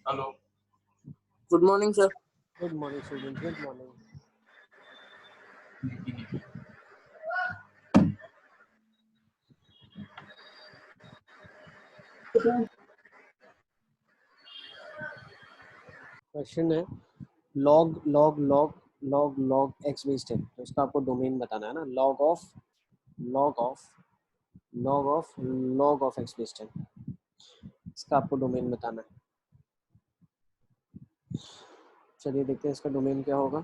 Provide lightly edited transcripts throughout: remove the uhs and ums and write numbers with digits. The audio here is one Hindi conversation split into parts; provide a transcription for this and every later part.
Hello. Good morning, sir. Good morning, students. Good morning. Question है log log log log log x base 10। तो इसका आपको डोमेन बताना है ना, log of log of log of log of x base 10, इसका आपको डोमेन बताना है। चलिए देखते हैं इसका डोमेन क्या होगा।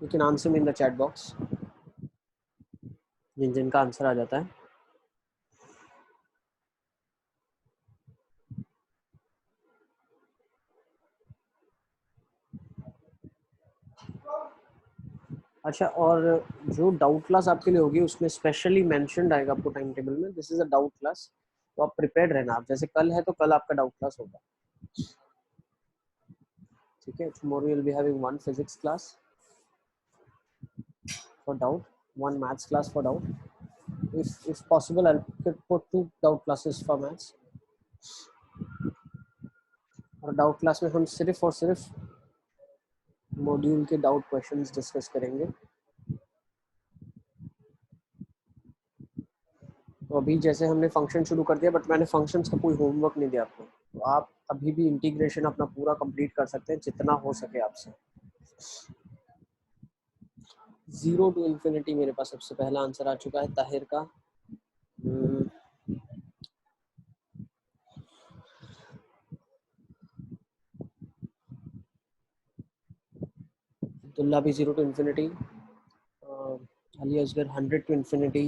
You can answer me in the chat box जिनका आंसर आ जाता है। अच्छा, और जो डाउट क्लास आपके लिए होगी उसमें स्पेशली मेंशन्ड आएगा आपको टाइम टेबल में, this is a doubt class. तो आप प्रिपेयर्ड रहना। आप जैसे कल है तो कल आपका डाउट क्लास होगा, ठीक है। Tomorrow you will be having one physics class for doubt, one maths class for doubt. If possible, I'll put 2 doubt classes for maths. और डाउट क्लास में हम सिर्फ और सिर्फ मॉड्यूल के डाउट क्वेश्चंस डिस्कस करेंगे। तो अभी जैसे हमने फंक्शन शुरू कर दिया, बट मैंने फंक्शंस का कोई होमवर्क नहीं दिया आपको, तो आप अभी भी इंटीग्रेशन अपना पूरा कंप्लीट कर सकते हैं जितना हो सके आपसे। 0 to infinity मेरे पास सबसे पहला आंसर आ चुका है ताहिर का। अब्दुल्ला भी 0 to infinity, Ali Asghar 100 to infinity।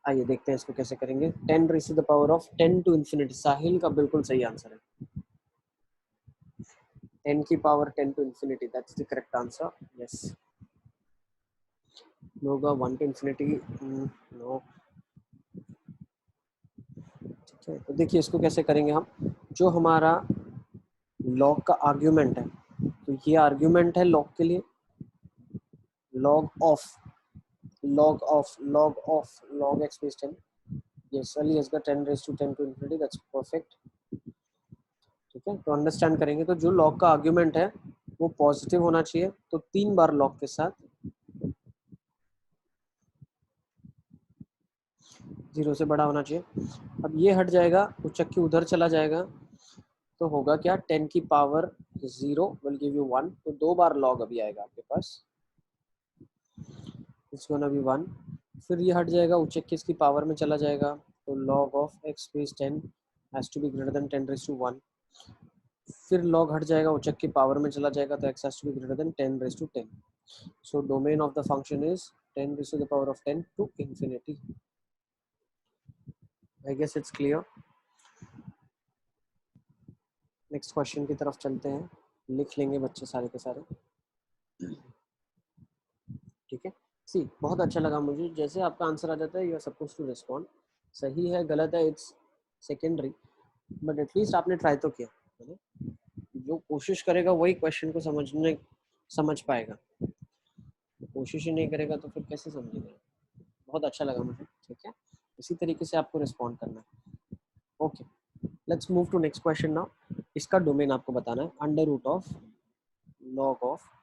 आइए देखते हैं इसको कैसे करेंगे। 10 raise to the power of 10 to infinity, Sahil का बिल्कुल सही आंसर है। 10 की power 10 to infinity, that's the correct answer. Yes. होगा 1 टू इन्फिनिटी, नो। ठीक है, तो देखिए इसको कैसे करेंगे हम। जो हमारा लॉग का आर्ग्यूमेंट है, तो ये आर्ग्यूमेंट है लॉग के लिए, log of log of log of log x base 10। yes, Ali has got 10 raised to 10 to infinity, that's perfect। ठीक है, तो अंडरस्टैंड करेंगे तो जो लॉग का आर्ग्यूमेंट है वो पॉजिटिव होना चाहिए, तो 3 बार लॉग के साथ 0 से बड़ा होना चाहिए। अब ये हट जाएगा, वो चक्की उधर चला जाएगा, तो होगा क्या, 10 की पावर 0 विल गिव यू 1, तो 2 बार लॉग अभी आएगा आपके पास, इट्स गोना बी 1। फिर ये हट जाएगा, उच्चक की इसकी पावर में चला जाएगा, तो log of x base 10 has to be greater than 10 raise to 1। फिर log हट जाएगा, उच्चक की पावर में चला जाएगा, तो x has to be greater than 10 raise to 10। So domain of the function is 10 raise to the power of 10 to infinity. I guess it's clear. Next question की तरफ चलते हैं, लिख लेंगे बच्चे सारे के सारे, ठीक है। सी, बहुत अच्छा लगा मुझे जैसे आपका आंसर आ जाता है, you are suppose to respond. सही है गलत है इट्स सेकेंडरी, बट एटलीस्ट आपने ट्राई तो किया, है ना। जो कोशिश करेगा वही क्वेश्चन को समझ पाएगा, कोशिश ही नहीं करेगा तो फिर कैसे समझेगा। बहुत अच्छा लगा मुझे, ठीक है। इसी तरीके से आपको रिस्पॉन्ड करना है। Okay, let's move to next question now. इसका डोमेन आपको बताना है under root of log of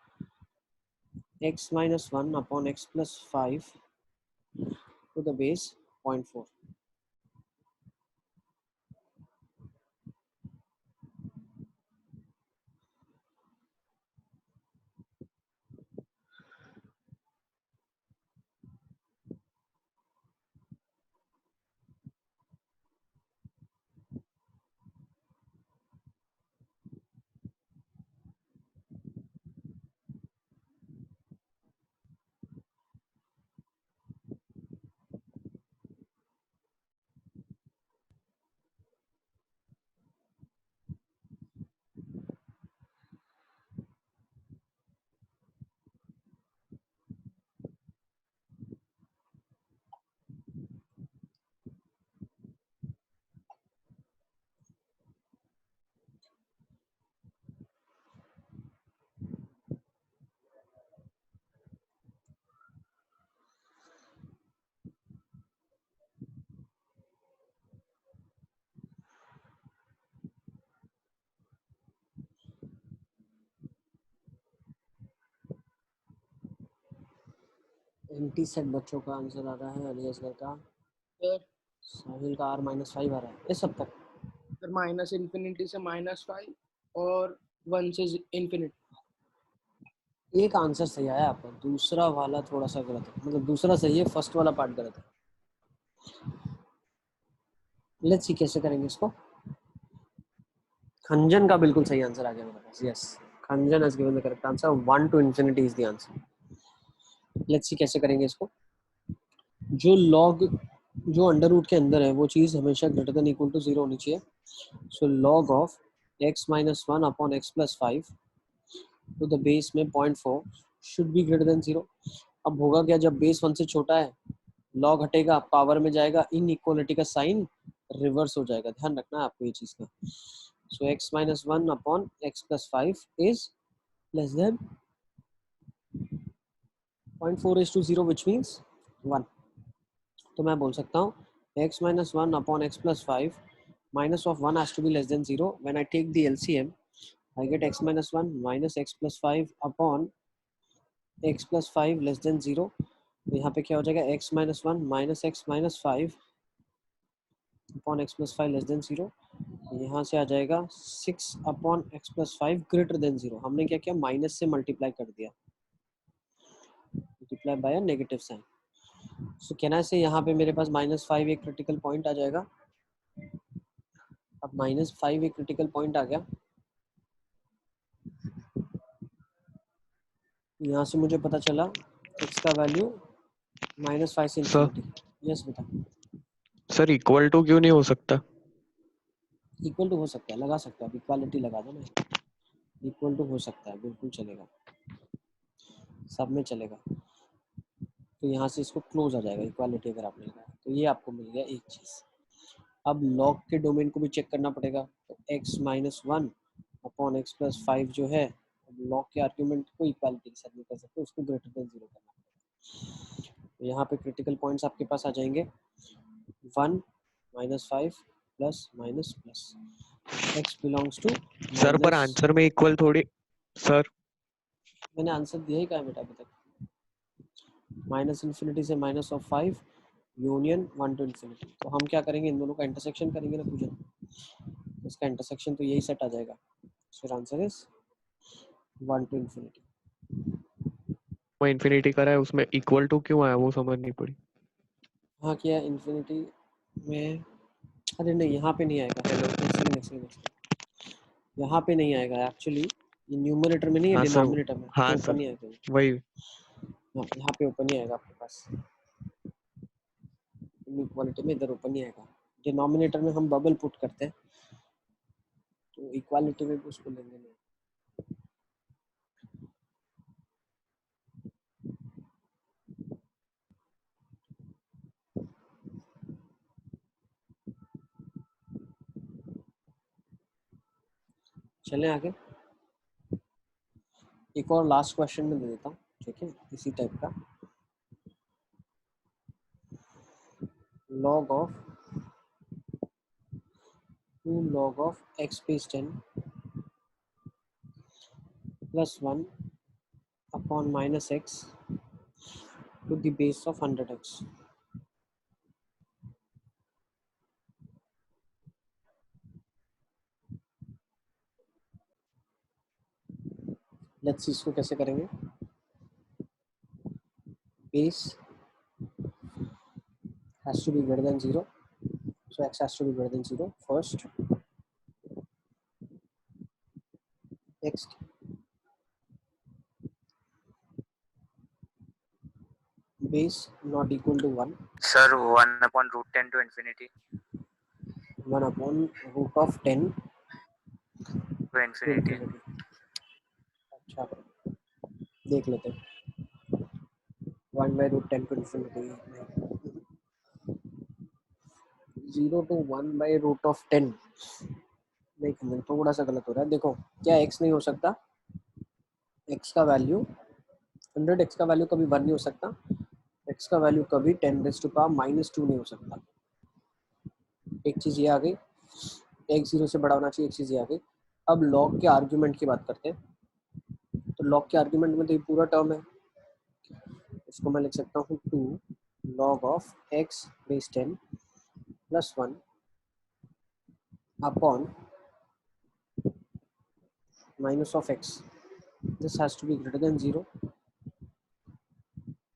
x minus 1 upon x plus 5 to the base 0.4। Anti set बच्चों का आंसर आ रहा है अलियासगर का, सर साहिल का R-5 आ रहा है इस सब तक। सर माइनस इन्फिनिटी से -5 और 1 से इन्फिनिटी। एक आंसर सही आया आपका, दूसरा वाला थोड़ा सा गलत है, मतलब दूसरा सही है, फर्स्ट वाला पार्ट गलत है। लेट्स सी कैसे करेंगे इसको। खंजन का बिल्कुल सही आंसर आ गया मेरे पास, yes Khanjan has given the correct answer, 1 to infinity is the answer. Let's see कैसे करेंगे इसको। जो लॉग जो अंडर रूट के अंदर है वो चीज हमेशा ग्रेटर देन इक्वल टू 0 होनी चाहिए। So log of x-1 upon x+5 to the base में 0.4 शुड बी ग्रेटर देन 0। अब होगा क्या, जब बेस 1 से छोटा है लॉग हटेगा, पावर में जाएगा, इन इक्वलिटी का साइन रिवर्स हो जाएगा, ध्यान रखना है आपको ये चीज का। सो x-1 upon x+5 is less than 0.4:0 which means 1। तो मैं बोल सकता हूँ x-1 upon x+5 minus of 1 has to be less than 0. When I take the LCM, I get x-1 minus x+5 upon x+5 less than 0. तो यहाँ पे क्या हो जाएगा, x-1 minus x-5 upon x+5 less than 0. यहाँ से आ जाएगा 6 upon x+5 greater than 0. हमने क्या किया, माइनस से मल्टीप्लाई कर दिया, multiply by a negative sign. So कहना से यहाँ पे मेरे पास -5 एक क्रिटिकल पॉइंट आ जाएगा। अब -5 एक क्रिटिकल पॉइंट आ गया, यहाँ से मुझे पता चला x का वैल्यू -5 से सर इन्फिनिटी। यस बेटा। सर इक्वल टू क्यों नहीं हो सकता? इक्वल टू हो सकता है, लगा सकता है, इक्वालिटी लगा दो ना, इक्वल टू हो सकता है, बिल्कुल चलेगा, सब में चलेगा। तो यहाँ से इसको क्लोज आ जाएगा इक्वालिटी अगर आपने लगाया तो। ये आपको मिल गया एक चीज़। अब लॉग के डोमेन को भी चेक करना पड़ेगा। तो x-1 अपॉन x+5 जो है, लॉग के आर्ग्यूमेंट को इक्वालिटी के साथ नहीं कर सकते, उसको ग्रेटर देन 0 करना पड़ेगा। तो यहाँ पे क्रिटिकल पॉइंट्स आपके पास आ जाएंगे 1 -5 plus minus plus, x belongs to sir पर माइनस। आंसर में इक्वल थोड़ी। सर मैंने आंसर दिया ही कहा बेटा अभी तक, माइनस इन्फिनिटी से -5 यूनियन 1 to इन्फिनिटी। तो हम क्या करेंगे, इन दोनों का इंटरसेक्शन करेंगे ना पूजन, इसका इंटरसेक्शन तो यही सेट आ जाएगा। So answer is 1 to infinity. वो इन्फिनिटी करा है, उसमें इक्वल टू क्यों आया वो समझ नहीं पड़ी। हाँ किया इन्फिनिटी में, अरे नहीं यहाँ पे नहीं आएगा, यहाँ पे नहीं आएगा एक्चुअली, ये न्यूमरेटर में नहीं है, हाँ सर, डिनोमिनेटर में, हाँ तो ऊपर सर नहीं आएगा। वही। हाँ यहाँ पे ऊपर नहीं आएगा आपके पास, इक्वालिटी में इधर ऊपर नहीं आएगा। डिनोमिनेटर में हम बबल पुट करते हैं, तो इक्वालिटी में भी उसको लेंगे नहीं। चलें आगे, एक और लास्ट क्वेश्चन में दे देता हूँ, ठीक है, इसी टाइप का। log of 2 log of x base 10 plus 1 upon minus x to the base of 100x. Let's see इसको कैसे करेंगे। Base has to be greater than 0, so x has to be greater than 0 first. Next, base not equal to 1, Sir, 1 upon root 10 to infinity 1 upon root of 10 to infinity. अच्छा देख लेते हैं, 1 by root 10 to infinity, 0 to 1 by root of 10। देखिए थोड़ा सा गलत हो रहा है, देखो क्या x नहीं हो सकता, x का वैल्यू 100, x का वैल्यू कभी 1 नहीं हो सकता, x का वैल्यू कभी 10⁻⁻² नहीं हो सकता। एक चीज़ ये आ गई, x 0 से बड़ा होना चाहिए, एक चीज़ ये आ गई। अब लॉग के आर्ग्यूमेंट की बात करते हैं, तो लॉग के आर्ग्यूमेंट में तो ये पूरा टर्म है, इसको मैं लिख सकता हूँ 2 log of x base 10 plus 1 upon minus of x. This has to be greater than 0.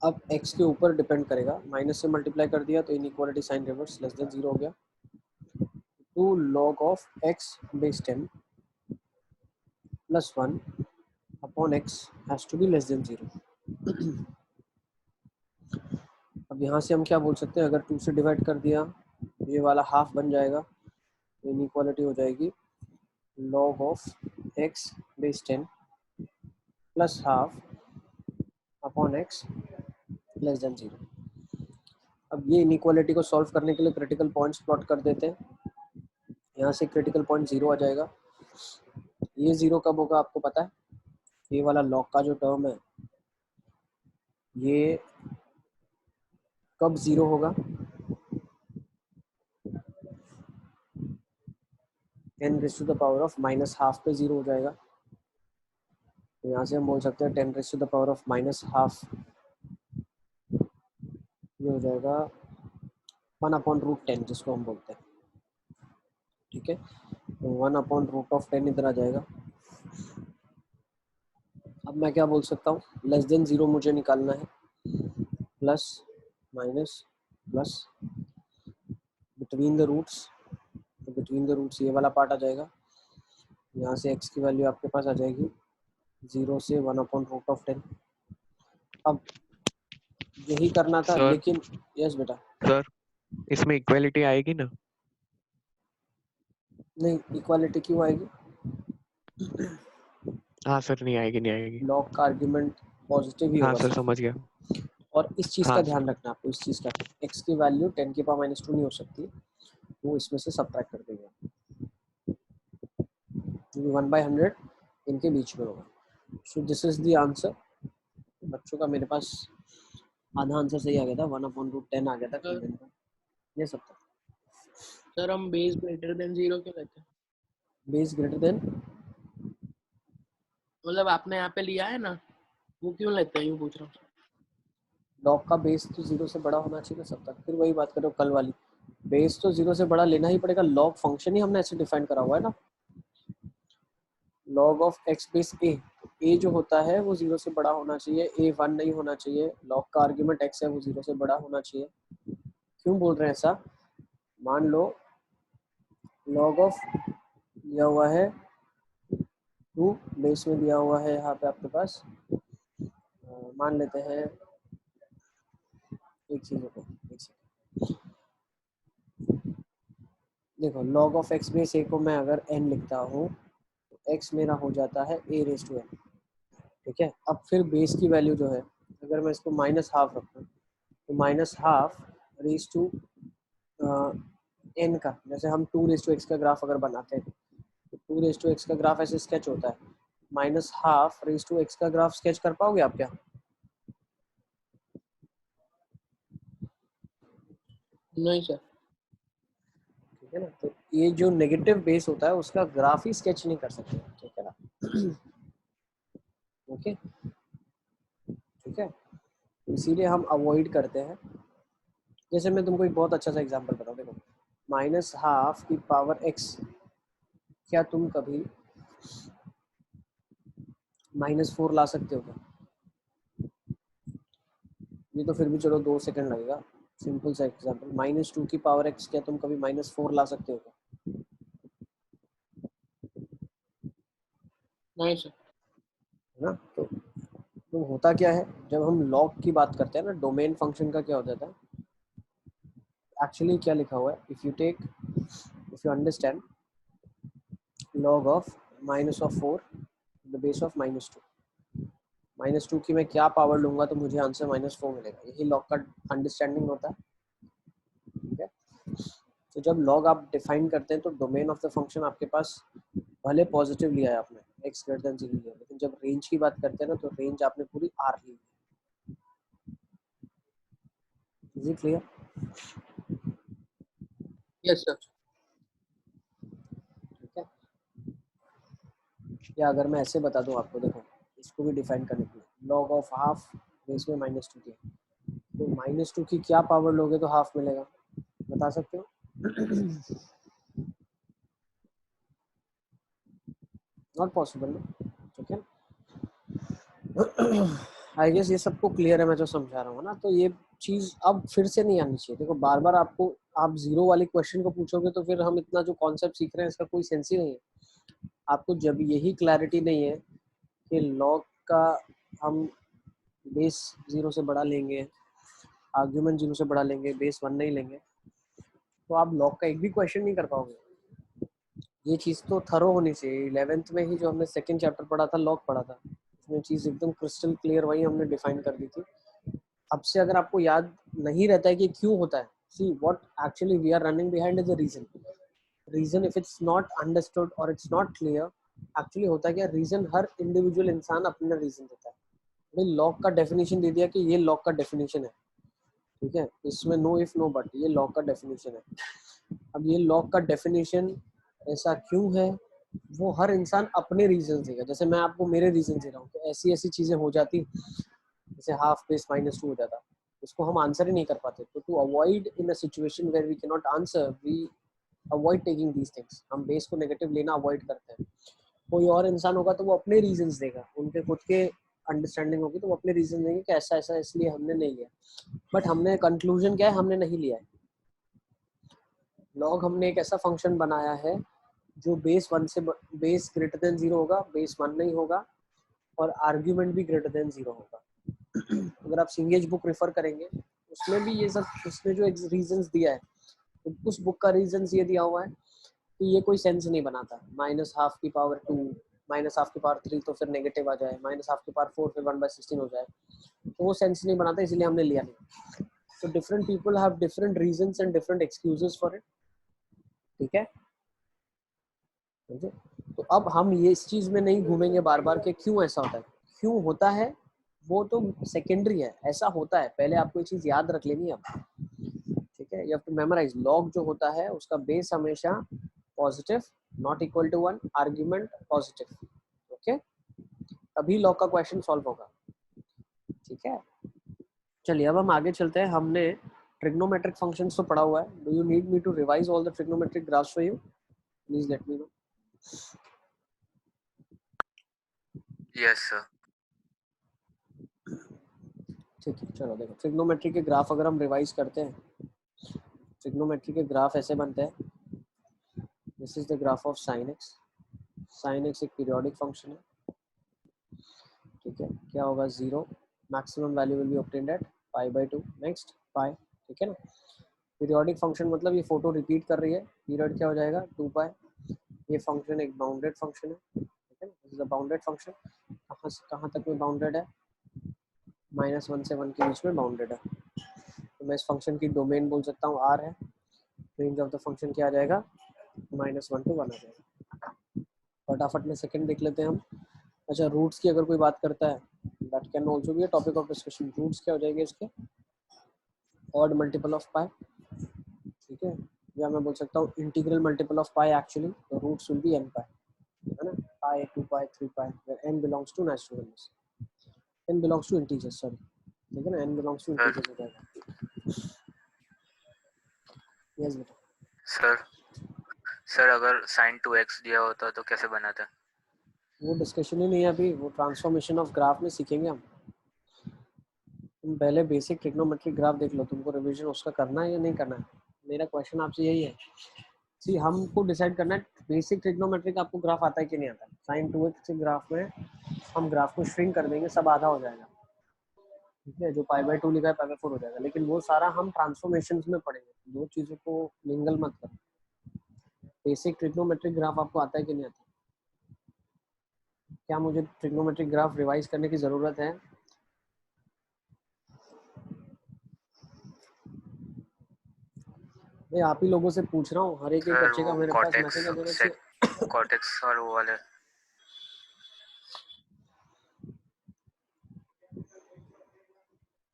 अब x के ऊपर डिपेंड करेगा, माइनस से मल्टीप्लाई कर दिया तो inequality sign reverse, less than 0 हो गया. 2 log of x base 10 plus 1 upon x has to be less than 0. अब यहाँ से हम क्या बोल सकते हैं, अगर 2 से डिवाइड कर दिया ये वाला हाफ बन जाएगा, तो इनइक्वालिटी हो जाएगी log of x base 10 plus half upon x less than 0. अब ये इनइक्वालिटी को सॉल्व करने के लिए क्रिटिकल पॉइंट्स प्लॉट कर देते हैं. यहाँ से क्रिटिकल पॉइंट 0 आ जाएगा. ये 0 कब होगा आपको पता है, ये वाला लॉग का जो टर्म है ये कब 0 होगा, n raise to the power of minus half पे 0 हो जाएगा. तो यहाँ से हम बोल सकते हैं 10 raise to the power of minus half, ये हो जाएगा 1/√10 जिसको हम बोलते हैं. ठीक है, तो 1/√10 इधर आ जाएगा. अब मैं क्या बोल सकता हूँ, लेस देन 0 मुझे निकालना है, plus minus plus between the roots, तो बिटवीन द रूट्स ये वाला पार्ट आ जाएगा. यहाँ से x की वैल्यू आपके पास आ जाएगी 0 से 1/√10. अब यही करना था सर, लेकिन यस बेटा. सर इसमें इक्वालिटी आएगी ना? नहीं, इक्वालिटी क्यों आएगी, हाँ सर, नहीं आएगी, नहीं आएगी. लॉग का आर्ग्यूमेंट पॉजिटिव ही हाँ होगा सर, सिर्फ. समझ गया. और इस चीज़ का हाँ ध्यान सर. रखना आपको, इस चीज़ का, x की वैल्यू 10 की पावर -2 नहीं हो सकती, वो इसमें से सबट्रैक्ट कर देंगे, क्योंकि 1/100 इनके बीच में होगा. So this is the answer. बच्चों का मेरे पास आधा आंसर सही आ गया था, 1/√10 आ गया था क्वेश्चन का. ये सब था. सर हम बेस ग्रेटर देन 0 क्यों लेते हैं, बेस ग्रेटर देन, मतलब आपने यहाँ पे लिया है ना, वो क्यों लेते हैं, यूँ पूछ रहा हूँ. लॉग का बेस तो 0 से बड़ा होना चाहिए सब तक. फिर वही बात करो कल वाली, बेस तो 0 से बड़ा लेना ही पड़ेगा. लॉग फंक्शन ही हमने ऐसे डिफाइन करा हुआ है ना, log of x base a. a जो होता है वो 0 से बड़ा होना चाहिए, a 1 नहीं होना चाहिए. log का आर्ग्यूमेंट x है वो 0 से बड़ा होना चाहिए. क्यों बोल रहे हैं ऐसा, मान लो log ऑफ दिया हुआ है 2, बेस में दिया हुआ है यहाँ पे आपके पास, मान लेते हैं एक चीज को, एक सेकंड. देखो log of x base a को मैं अगर n लिखता हूँ तो x मेरा हो जाता है a रेज़ टू n. ठीक है, अब फिर बेस की वैल्यू जो है, अगर मैं इसको -½ रखूँ तो -½ रेज़ टू n का, जैसे हम 2 रेज़ टू x का ग्राफ अगर बनाते हैं तो 2 रेज़ टू x का ग्राफ ऐसे स्केच होता है. -½ रेज़ टू x का ग्राफ स्केच कर पाओगे आप क्या? नहीं सर. ठीक है ना, तो ये जो नेगेटिव बेस होता है उसका ग्राफ ही स्केच नहीं कर सकते. ठीक है ना, ओके. ठीक है, इसीलिए हम अवॉइड करते हैं. जैसे मैं तुमको एक बहुत अच्छा सा एग्जांपल बताऊं, देखो -½ की पावर x, क्या तुम कभी -4 ला सकते हो क्या? ये तो फिर भी चलो 2 सेकंड लगेगा, सिंपल सा एग्जांपल. -2 की पावर x, क्या तुम कभी -4 ला सकते हो क्या? नहीं सर. है ना, तो होता क्या है, जब हम लॉग की बात करते हैं ना, डोमेन फंक्शन का क्या हो जाता है, एक्चुअली क्या लिखा हुआ है, if you understand log of -4 the base of -2, -2 की मैं क्या पावर लूंगा तो मुझे आंसर -4 मिलेगा. यही लॉग का अंडरस्टैंडिंग होता है. ठीक है, तो जब लॉग आप डिफाइन करते हैं तो डोमेन ऑफ द फंक्शन आपके पास भले पॉजिटिव लिया है आपने, x ग्रेटर देन 0 लिया, लेकिन जब रेंज की बात करते हैं ना तो रेंज आपने पूरी r ली है. Is it clear? Yes sir. ठीक है, या अगर मैं ऐसे बता दूं आपको, देखो इसको भी डिफाइन करने के लिए, log ऑफ हाफ बेस में -2 दिया, तो -2 की क्या पावर लोगे तो हाफ मिलेगा, बता सकते हो? नॉट पॉसिबल ना, ठीक है। आई गेस ये सबको क्लियर है मैं जो समझा रहा हूँ ना। तो ये चीज अब फिर से नहीं आनी चाहिए। देखो बार बार आपको आप जीरो वाले क्वेश्चन को पूछोगे तो फिर हम इतना जो कॉन्सेप्ट सीख रहे हैं इसका कोई सेंस ही नहीं है। आपको जब यही क्लैरिटी नहीं है कि लॉग का हम बेस 0 से बड़ा लेंगे, आर्ग्यूमेंट 0 से बड़ा लेंगे, बेस 1 नहीं लेंगे, तो आप लॉग का एक भी क्वेश्चन नहीं कर पाओगे। ये चीज़ तो थरो होनी चाहिए। 11th में ही जो हमने सेकंड चैप्टर पढ़ा था, लॉग पढ़ा था, उसमें चीज़ एकदम क्रिस्टल क्लियर वही हमने डिफाइन कर दी थी। अब से अगर आपको याद नहीं रहता है कि क्यों होता है, see what actually we are running behind is a reason if it's not understood और इट्स नॉट क्लियर, एक्चुअली होता क्या, रीजन हर इंडिविजुअल इंसान अपना रीजन देता है। भाई लॉग का डेफिनेशन दे दिया कि ये लॉग का डेफिनेशन है, ठीक है, इसमें नो इफ नो बट, ये लॉग का डेफिनेशन है। अब ये लॉग का डेफिनेशन ऐसा क्यों है, वो हर इंसान अपने रीजन देगा। जैसे मैं आपको मेरे रीजन दे रहा हूँ कि ऐसी ऐसी चीजें हो जाती, जैसे हाफ बेस -2 हो जाता, उसको हम आंसर ही नहीं कर पाते। तो to avoid in a situation where we can not answer, we avoid taking these things. हम बेस को नेगेटिव लेना अवॉइड करते हैं। कोई और इंसान होगा तो वो अपने रीजंस देगा, उनके खुद के अंडरस्टैंडिंग होगी तो वो अपने रीजन देंगे कि ऐसा ऐसा इसलिए हमने नहीं लिया। बट हमने कंक्लूजन क्या है, हमने नहीं लिया है। लॉग हमने एक ऐसा फंक्शन बनाया है जो बेस 1 से बेस ग्रेटर देन 0 होगा, बेस 1 नहीं होगा, और आर्ग्यूमेंट भी ग्रेटर देन 0 होगा। अगर आप सिंगेज बुक रेफर करेंगे उसमें भी ये सब, उसने जो रीजंस दिया है, तो उस बुक का रीजंस ये दिया हुआ है कि ये कोई सेंस नहीं बनाता। -12 की पावर 2, -12 की पावर 3 तो फिर नेगेटिव आ जाए, -12 की पावर 4 फिर 1/16 हो जाए, तो वो सेंस नहीं बनाता, इसलिए हमने लिया नहीं। तो different people have different reasons and different excuses for it, ठीक है। तो अब हम ये इस चीज में नहीं घूमेंगे बार बार कि क्यों ऐसा होता है। क्यों होता है वो तो सेकेंडरी है, ऐसा होता है, पहले आपको ये चीज याद रख लेनी है आपको, ठीक है। You have to memorise, log जो होता है उसका बेस हमेशा positive, not equal to 1, argument positive, okay, तभी लॉग का क्वेश्चन सॉल्व होगा, ठीक है। चलिए अब हम आगे चलते हैं। हमने ट्रिग्नोमेट्रिक फंक्शंस तो पढ़ा हुआ है। Do you need me to revise all the trigonometric graphs for you? Please let me know. Yes sir. ठीक है, चलो देखो, ट्रिग्नोमेट्री के ग्राफ अगर हम रिवाइज करते हैं, ट्रिग्नोमेट्री के ग्राफ ऐसे बनते हैं। This is the graph of sine x. Sine x एक पीरियोडिक फंक्शन है, ठीक है। क्या होगा, 0, maximum value will be obtained at π/2, next pi, ठीक है ना। पीरियोडिक फंक्शन मतलब ये फोटो रिपीट कर रही है, पीरियड क्या हो जाएगा 2π। ये फंक्शन एक बाउंडेड फंक्शन है, ठीक है ना, this is a bounded function. कहाँ से कहाँ तक में बाउंडेड है, -1 से 1 के बीच में बाउंडेड है। तो मैं इस फंक्शन की डोमेन बोल सकता हूँ R है। रेंज ऑफ द फंक्शन क्या आ जाएगा, -1 to 1 आ जाएगा। फटाफट में सेकंड देख लेते हैं हम। अच्छा, रूट्स की अगर कोई बात करता है, that can also be a topic of discussion. Roots क्या हो जाएंगे इसके, ऑड मल्टीपल ऑफ पाई, ठीक है, या मैं बोल सकता हूँ integral multiple of pi actually. तो रूट्स विल बी n पाई, है ना, पाई 2π 3π, where n belongs to natural numbers, n belongs to integers, sorry, ठीक है ना, n belongs to integers हो जाएगा। यस बेटा। सर अगर sin 2x दिया होता तो कैसे बनाता? वो डिस्कशन ही नहीं है अभी, वो ट्रांसफॉर्मेशन ऑफ ग्राफ में सीखेंगे हम। तुम पहले बेसिक ट्रिग्नोमेट्रिक ग्राफ देख लो, तुमको रिवीजन उसका करना है या नहीं करना है। मेरा क्वेश्चन आपसे यही है, सी हमको डिसाइड करना है बेसिक ट्रिग्नोमेट्रिक आपको ग्राफ आता है कि नहीं आता है। साइन 2x के ग्राफ में हम ग्राफ को श्रिंक कर देंगे, सब आधा हो जाएगा, ठीक है, जो π/2 लिखा है π/4 हो जाएगा। लेकिन वो सारा हम ट्रांसफॉर्मेशंस में पढ़ेंगे, दो चीज़ों को मिंगल मत करो। बेसिक ट्रिग्नोमेट्रिक ग्राफ आपको आता है कि नहीं आता? क्या मुझे ट्रिग्नोमेट्रिक ग्राफ रिवाइज करने की ज़रूरत है? मैं आप ही लोगों से पूछ रहा हूँ, हर एक सर बच्चे का वो मेरे पास मैसेज है मेरे से। कॉर्टेक्स और वो वाले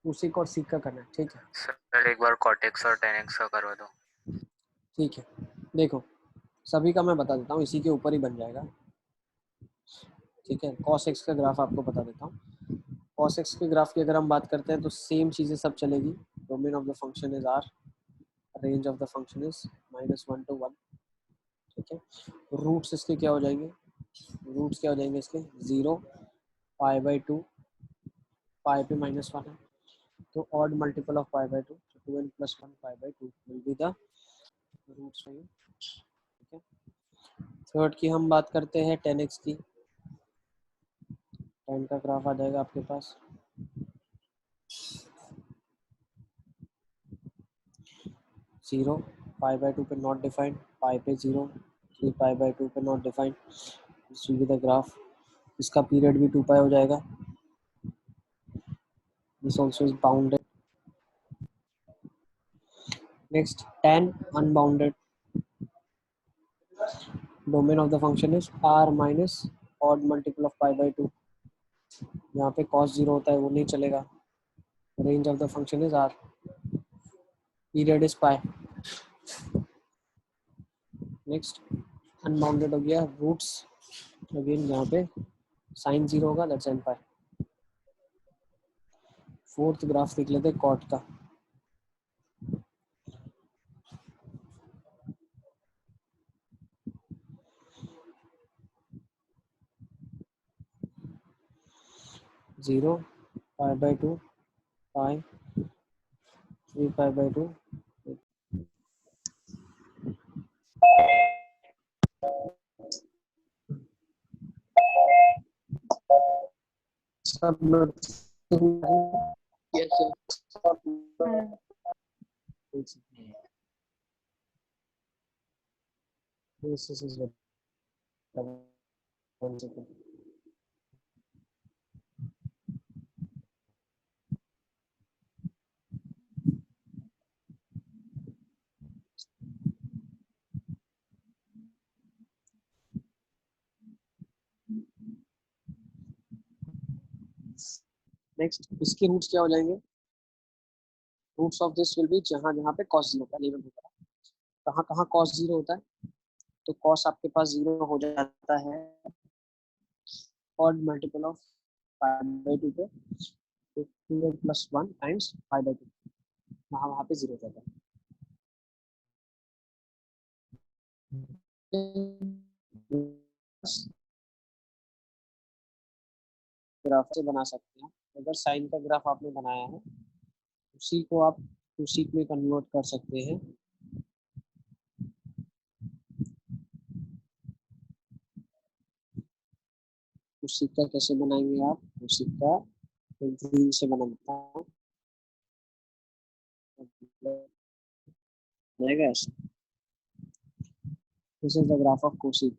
उसी को सीख का करना है, ठीक है। सर, एक बार कॉर्टेक्स और 10x का करवा दो। ठीक है, देखो सभी का मैं बता देता हूँ, इसी के ऊपर ही बन जाएगा, ठीक है। cos x का ग्राफ आपको बता देता हूँ। cos x के ग्राफ की अगर हम बात करते हैं तो सेम चीज़ें सब चलेगी. Domain of the function is r, range of the function is -1 to 1. ठीक है. रूट्स इसके क्या हो जाएंगे? रूट्स क्या हो जाएंगे इसके? 0, π/2, पाई पे -1 है तो odd multiple of π/2, so 2n + 1 π/2 will be the roots for you. ठीक है. थर्ड की हम बात करते हैं 10x की. 10 का ग्राफ आ जाएगा आपके पास 0, π/2 पे नॉट डिफाइंड, पाई पे 0, 3 π/2 पे not defined. This will be the graph. इसका पीरियड भी 2π हो जाएगा. This also is bounded. Next 10 unbounded. Domain of the function is r minus odd multiple of π/2. यहाँ पे cos 0 होता है वो नहीं चलेगा. Range of the function is r, period is pi. Next unbounded हो गया. रूट्स अगेन यहाँ पे साइन 0 होगा, that's n pi. Fourth graph देख लेते हैं कॉट का. जीरो, π/2, पाई, 3 π/2. सब Yes, sir. this is what 1 second. Next इसके रूट्स क्या हो जाएंगे? Roots of this will be जहाँ जहाँ पे cos 0 का लेवल होगा. कहाँ कहाँ cos 0 होता है? तो cos आपके पास 0 हो जाता है ऑड मल्टीपल ऑफ π/2 पे, तो 2n + 1 टाइम्स π/2. वहाँ पे 0 हो जाता है. ग्राफ से बना सकते हैं. अगर साइन का ग्राफ आपने बनाया है उसी को आप कोसीक में कन्वर्ट कर सकते हैं. कोसीक का कैसे बनाएंगे आप? कोसीक का ग्रीन से बनाता हूँ. ऐसे this is the graph of कोसीक.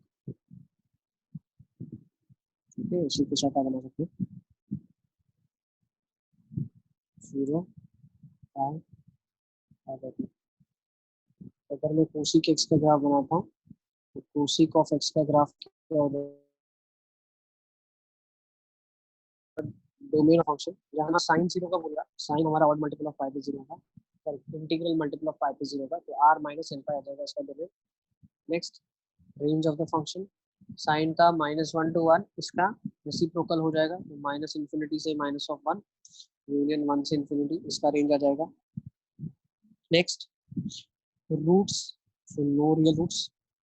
ठीक है. इसी के साथ आप बना सकते हैं 0, पाई, π/2. अगर मैं कोसीक एक्स का ग्राफ बनाता हूँ तो कोसीक ऑफ एक्स का ग्राफ क्या होगा? डोमेन फंक्शन यहाँ साइन 0 का बोला, साइन हमारा ऑड मल्टीपल ऑफ पाई पे 0 होगा, इंटीग्रल मल्टीपल ऑफ पाई पे 0 होगा, तो r माइनस n पाई आ जाएगा इसका domain. Next range of the function sine का -1 to 1, इसका रेसिप्रोकल हो जाएगा तो -∞ से -1 यूनियन 1 से इंफिनिटी, इसका रेंज आ जाएगा. Next roots, so no real roots.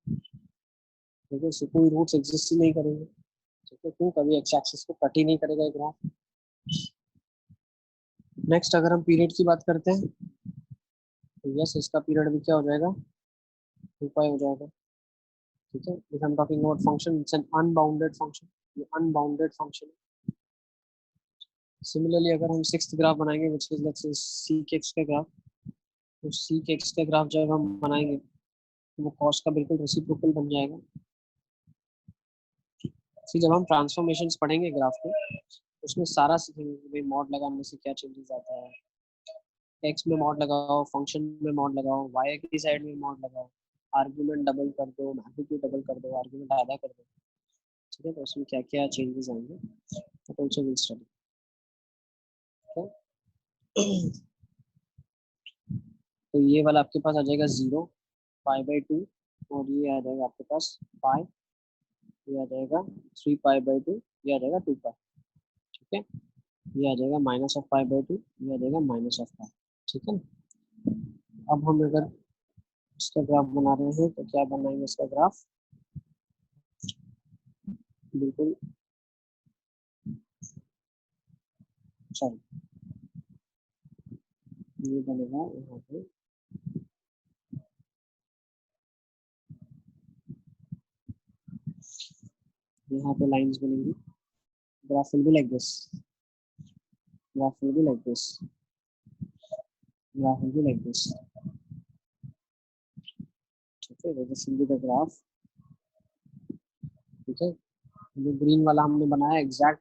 ठीक है. सो कोई रूट्स एग्जिस्ट ही नहीं करेंगे. ठीक है. क्यों? कभी एक्स एक्सिस को कट ही नहीं करेगा ग्राफ. नेक्स्ट अगर हम पीरियड की बात करते हैं तो यस इसका पीरियड भी क्या हो जाएगा? 2π हो जाएगा. ठीक है. If I am talking about function, it's an unbounded function. ये अनबाउंडेड फंक्शन. सिमिलरली अगर हम सिक्स्थ ग्राफ बनाएंगे which is let's say seek x का ग्राफ, तो सीक एक्स का ग्राफ जब हम बनाएंगे तो वो कॉस का बिल्कुल रेसिप्रोकल बन जाएगा. फिर जब हम ट्रांसफॉर्मेशंस पढ़ेंगे ग्राफ के उसमें सारा सीखेंगे कि भाई मॉड लगाने से क्या चेंजेस आता है. एक्स में मॉड लगाओ, फंक्शन में मॉड लगाओ, वाई की साइड में मॉड लगाओ, आर्गुमेंट डबल कर दो, मैग्नीट्यूड डबल कर दो, आर्गुमेंट आधा कर दो. ठीक है. तो उसमें क्या क्या चेंजेस आएंगे तो ऑल्सो विल स्टडी. तो ये वाला आपके पास आ जाएगा 0, π/2, और ये आ जाएगा आपके पास पाई, ये आ जाएगा 3 π/2, ये आ जाएगा 2π. ठीक है. ये आ जाएगा -(π/2), ये आ जाएगा -(π). ठीक है। अब हम अगर इसका ग्राफ बना रहे हैं तो क्या बनाएंगे इसका ग्राफ, बिल्कुल सॉरी, ये बनेगा यहाँ पे, यहाँ पे लाइंस बनेंगी, graph will be like this, graph will be like this, graph will be like this. ठीक है, this will be the graph. ठीक है, जो ग्रीन वाला हमने बनाया एग्जैक्ट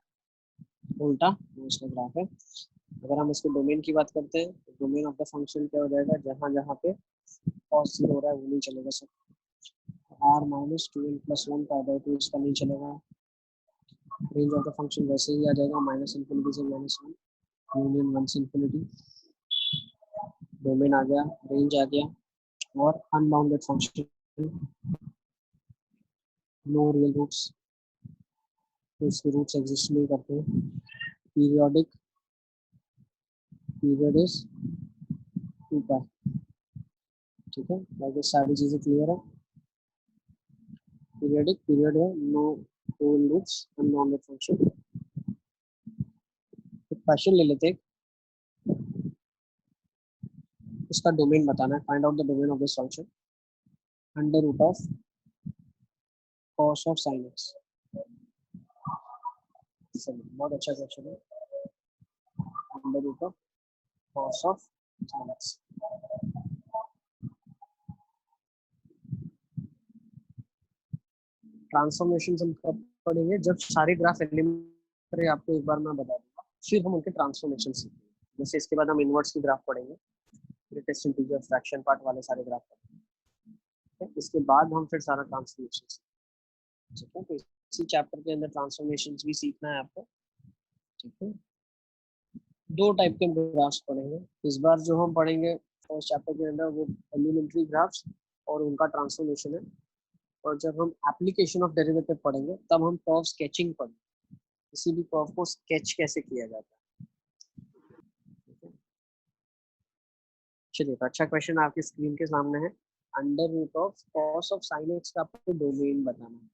उल्टा वो इसका ग्राफ है। अगर हम इसके डोमेन की बात करते हैं तो डोमेन ऑफ द फंक्शन क्या हो जाएगा, जहाँ जहाँ पे cos 0 हो रहा है वो नहीं चलेगा सर। r-2n+1π/2 इसका नहीं चलेगा। रेंज ऑफ द फंक्शन वैसे ही आ जाएगा -∞ से -1 यूनियन 1 से इंफिनिटी। डोमेन आ गया, रेंज आ गया, और unbounded function, no real roots, तो इसके रूट्स एग्जिस्ट नहीं करते हैं। Periodic, period is 2π। ठीक है, बाकी सारी चीजें क्लियर है। पीरियडिक, पीरियड है, no real roots, unbounded function. Question ले लेते हैं, इसका डोमेन बताना है, find out the domain of this function √of cos of sin x। बहुत अच्छा क्वेश्चन है, √of cos of sin x। Transformation हम कब पढ़ेंगे, जब सारे ग्राफ एलिमेंट्री आपको एक बार मैं बता दूंगा, फिर हम उनके ट्रांसफॉर्मेशन सीखेंगे। जैसे इसके बाद हम इनवर्स की ग्राफ पढ़ेंगे, ग्रेटेस्ट इंटीजर, फ्रैक्शन पार्ट वाले सारे ग्राफ पढ़ेंगे। इसके बाद हम फिर सारा ट्रांसफॉर्मेशन सीखेंगे। ठीक है, तो इसी चैप्टर के अंदर ट्रांसफॉर्मेशन भी सीखना है आपको। ठीक है, दो टाइप के ग्राफ्स पढ़ेंगे इस बार। जो हम पढ़ेंगे फर्स्ट चैप्टर के अंदर वो एलिमेंट्री ग्राफ्स और उनका ट्रांसफॉर्मेशन है। और जब हम एप्लीकेशन ऑफ डेरिवेटिव पढ़ेंगे तब हम कर्व स्केचिंग पढ़ेंगे, किसी भी कर्व को स्केच कैसे किया जाता है। चलिए, तो अच्छा क्वेश्चन आपकी स्क्रीन के सामने है, √of cos of sin x का आपको डोमेन बताना है।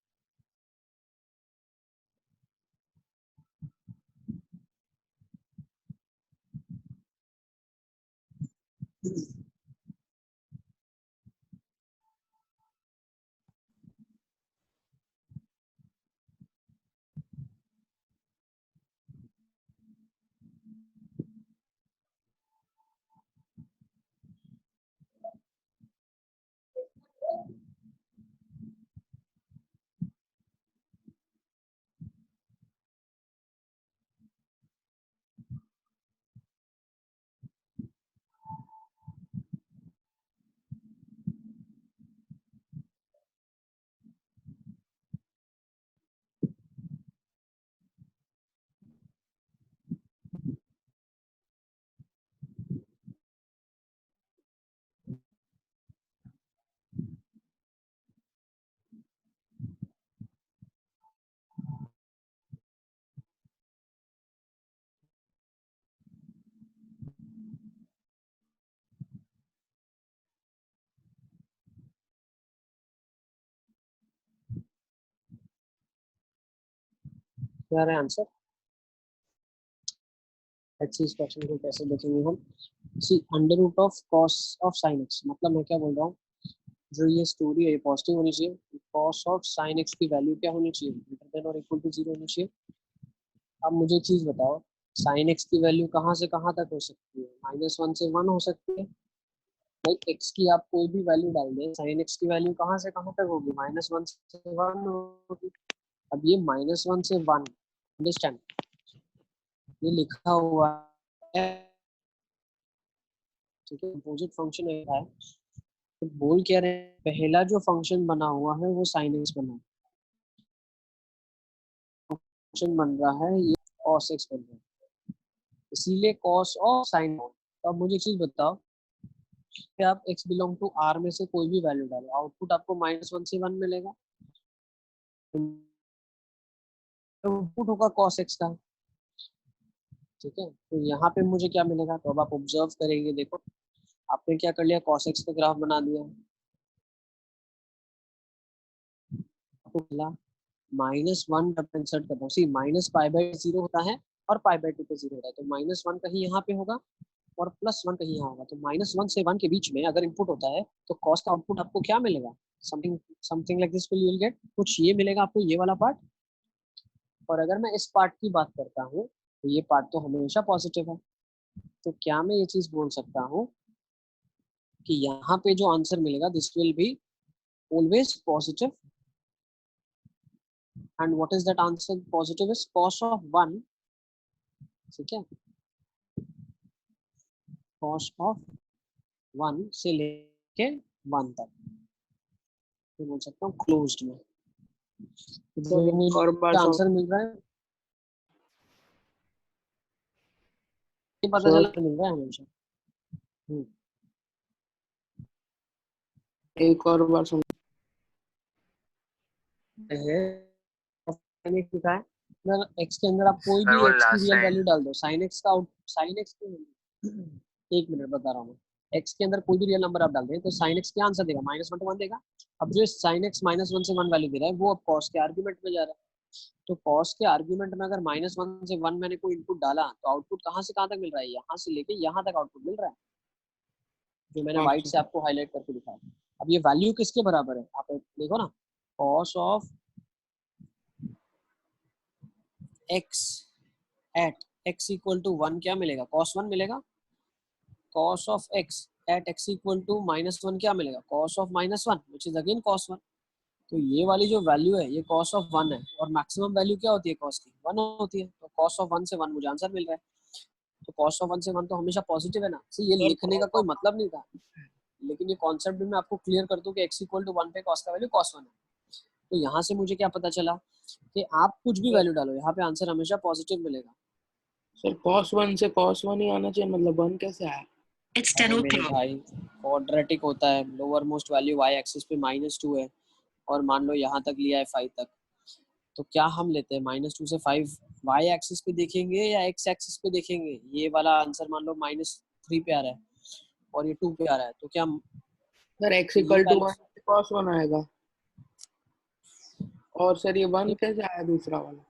क्या है आंसर? अच्छी इस क्वेश्चन को कैसे देखेंगे हम। सी √of cos of sin x, मतलब मैं क्या बोल रहा हूँ, जो ये स्टोरी है ये पॉजिटिव होनी चाहिए। cos of sin x की वैल्यू क्या होनी चाहिए, ग्रेटर देन और इक्वल टू 0 होनी चाहिए। अब मुझे एक चीज बताओ, sin x की वैल्यू कहाँ से कहाँ तक हो सकती है, -1 से 1 हो सकती है। भाई x की आप कोई भी वैल्यू डाल दें, sin x की वैल्यू कहाँ से कहाँ तक होगी, -1 से 1 होगी। अब ये -1 से 1, अंडरस्टैंड, ये लिखा हुआ है, ठीक है, अपोजिट फंक्शन है। तो बोल क्या रहे हैं, पहला जो फंक्शन बना हुआ है वो sin x बना है, फंक्शन बन रहा है ये cos x बन रहा है, इसीलिए cos और sin। तो अब मुझे एक चीज बताओ कि आप x बिलोंग टू r में से कोई भी वैल्यू डालो, आउटपुट आपको -1 से 1 मिलेगा। आउटपुट होगा cos x का, ठीक है, तो यहाँ पे मुझे क्या मिलेगा, तो अब आप ऑब्जर्व करेंगे, देखो आपने क्या कर लिया, cos x का ग्राफ बना दिया, आपको मिला -1 जब इंसर्ट करता हूँ, सी -π/0 होता है और π/2 पे 0 होता है, तो -1 कहीं यहाँ पे होगा और +1 कहीं यहाँ होगा, तो -1 से 1 के बीच में अगर इनपुट होता है तो कॉस का आउटपुट आपको क्या मिलेगा, something something like this will you will get, कुछ ये मिलेगा आपको, ये वाला पार्ट। और अगर मैं इस पार्ट की बात करता हूँ तो ये पार्ट तो हमेशा पॉजिटिव है, तो क्या मैं ये चीज बोल सकता हूँ कि यहाँ पे जो आंसर मिलेगा this will be always positive, and what is that answer, positive is cos of 1, ठीक है, cos of 1 से लेके 1 तक, मैं बोल सकता हूँ क्लोज्ड में, सर एक और बार आंसर मिल रहा है, ये पता सर चला मिल रहा है हमेशा। एक और बार समझ है मैंने लिखा है, अगर x के अंदर आप कोई सर भी वो x की लास्ट रियल लाइन वैल्यू डाल दो, sin x का sin x के, एक मिनट बता रहा हूँ मैं, x के अंदर कोई भी रियल नंबर आप डाल दें तो sin x क्या आंसर देगा, -1 to 1 देगा। अब जो sin x -1 से 1 वैल्यू दे रहा है वो अब cos के आर्ग्यूमेंट में जा रहा है, तो cos के आर्ग्यूमेंट में अगर -1 से 1 मैंने कोई इनपुट डाला तो आउटपुट कहाँ से कहाँ तक मिल रहा है, यहाँ से लेके यहाँ तक आउटपुट मिल रहा है, जो मैंने व्हाइट से आपको हाईलाइट करके दिखाया। अब ये वैल्यू किसके बराबर है, आप देखो ना, cos of x at x equal to 1 क्या मिलेगा, cos 1 मिलेगा, cos of x at x equal to -1 क्या मिलेगा, cos of -1 which is again cos 1। तो ये वाली जो वैल्यू है ये cos of 1 है, और मैक्सिमम वैल्यू क्या होती है cos की, 1 होती है, तो cos of 1 से 1 मुझे आंसर मिल रहा है, तो cos of 1 से 1 तो हमेशा पॉजिटिव है ना। सी ये लिखने का कोई मतलब नहीं था, लेकिन ये कॉन्सेप्ट भी मैं आपको क्लियर कर दूं कि x इक्वल टू 1 पे cos का वैल्यू cos 1 है, तो यहाँ से मुझे क्या पता चला कि आप कुछ भी वैल्यू डालो यहाँ पे आंसर हमेशा पॉजिटिव मिलेगा। सर cos 1 से cos 1 ही आना चाहिए, मतलब 1 कैसे आया? अरे मेरे भाई क्वाड्रेटिक होता है, lower most value y axis पे -2 है और मान लो यहाँ तक लिया है 5 तक, तो क्या हम लेते हैं -2 से 5 y एक्सिस पे देखेंगे या x एक्सिस पे देखेंगे, ये वाला आंसर मान लो -3 पे आ रहा है और ये 2 पे आ रहा है, तो क्या सर x ये इक्वल टू वैल्यू, 1 से cos 1 आएगा, और सर ये 1 कैसे आया दूसरा वाला?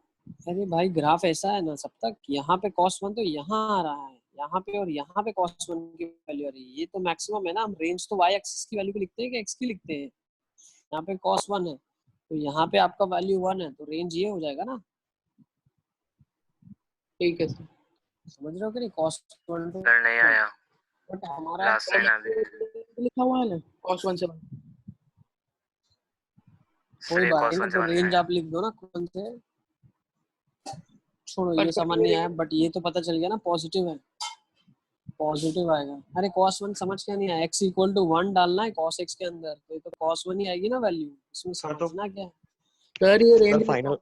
अरे भाई ग्राफ ऐसा है ना सब तक, यहाँ पे cos 1 तो यहाँ आ रहा है, यहाँ पे और यहाँ पे cos 1 की वैल्यू आ रही है, ये तो मैक्सिमम है ना, हम रेंज तो y एक्सिस की वैल्यू को लिखते हैं कि x की लिखते हैं, यहाँ पे cos 1 है तो यहाँ पे आपका वैल्यू 1 है, तो रेंज ये हो जाएगा ना, ठीक है सर। समझ रहे हो कि नहीं, cos 1 to सर नहीं आया, बट हमारा लास्ट लाइन अभी लिखा हुआ है ना cos 1 से 1। कोई श्री बात cos नहीं, 1 तो से 1 रेंज आया। आप लिख दो ना कौन से, छोड़ो पर ये समझ नहीं आया, बट ये तो पता चल गया ना पॉजिटिव है, पॉजिटिव आएगा। अरे cos 1 समझ क्या नहीं आया, x इक्वल टू 1 डालना है cos x के अंदर, तो ये तो cos 1 ही आएगी ना वैल्यू, इसमें हाँ तो समझना क्या है, सर ये रेंज फाइनल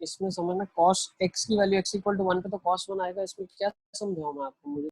इसमें समझना cos x की वैल्यू x इक्वल टू 1 पे तो cos 1 आएगा, इसमें क्या समझाऊं मैं आपको, मुझे